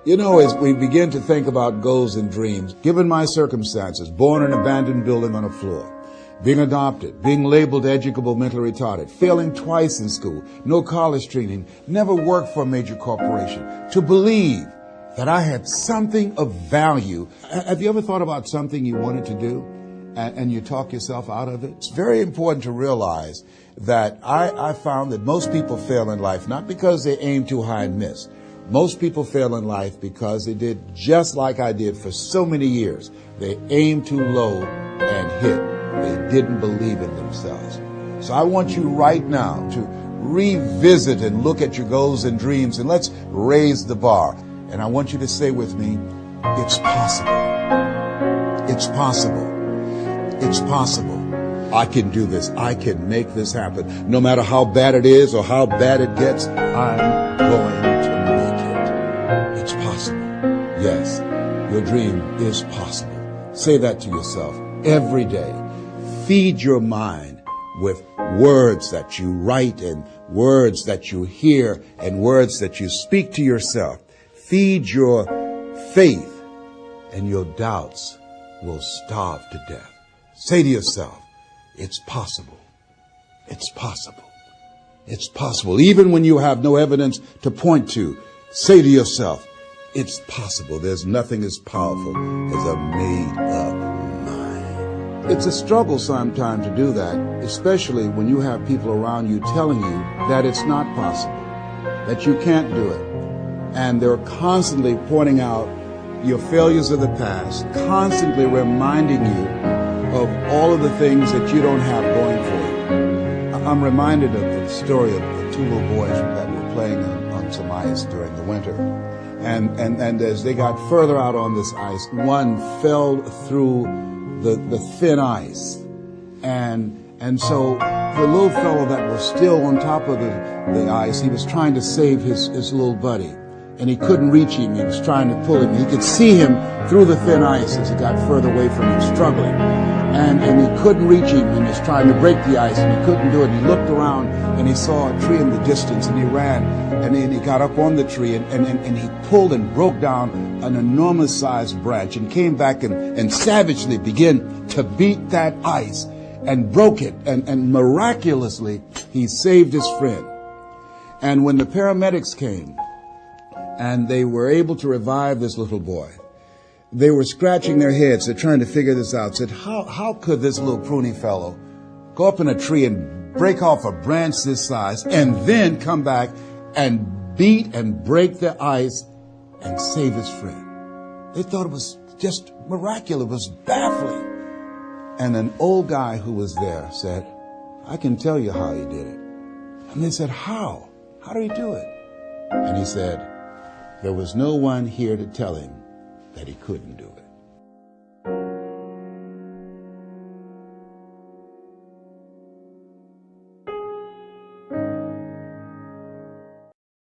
You know, as we begin to think about goals and dreams, given my circumstances, born in an abandoned building on a floor, being adopted, being labeled educable mentally retarded, failing twice in school, no college training, never worked for a major corporation, to believe that I had something of value. Have you ever thought about something you wanted to do and you talk yourself out of it? It's very important to realize that I found that most people fail in life not because they aim too high and miss. Most people fail in life because they did just like I did for so many years. They aimed too low and hit. They didn't believe in themselves. So I want you right now to revisit and look at your goals and dreams, and let's raise the bar. And I want you to say with me, it's possible. It's possible. It's possible. I can do this. I can make this happen. No matter how bad it is or how bad it gets, I'm going to make it. It's possible. Yes, your dream is possible. Say that to yourself every day. Feed your mind with words that you write and words that you hear and words that you speak to yourself. Feed your faith and your doubts will starve to death. Say to yourself, it's possible. It's possible. It's possible. Even when you have no evidence to point to, say to yourself, it's possible. There's nothing as powerful as a made-up mind. It's a struggle sometimes to do that, especially when you have people around you telling you that it's not possible, that you can't do it. And they're constantly pointing out your failures of the past, constantly reminding you of all of the things that you don't have going for you. I'm reminded of the story of the two little boys that were playing on some ice during the winter. And as they got further out on this ice, one fell through the thin ice. And so the little fellow that was still on top of the ice, he was trying to save his little buddy. And he couldn't reach him. He was trying to pull him. He could see him through the thin ice as he got further away from him, struggling. And he couldn't reach him, and he was trying to break the ice, and he couldn't do it. And he looked around, and he saw a tree in the distance, and he ran, and then he got up on the tree, and he pulled and broke down an enormous-sized branch, and came back and savagely began to beat that ice, and broke it, and miraculously, he saved his friend. And when the paramedics came, and they were able to revive this little boy, they were scratching their heads. They're trying to figure this out. Said, how could this little pruny fellow go up in a tree and break off a branch this size and then come back and beat and break the ice and save his friend? They thought it was just miraculous. It was baffling. And an old guy who was there said, I can tell you how he did it. And they said, how? How did he do it? And he said, there was no one here to tell him that he couldn't do it.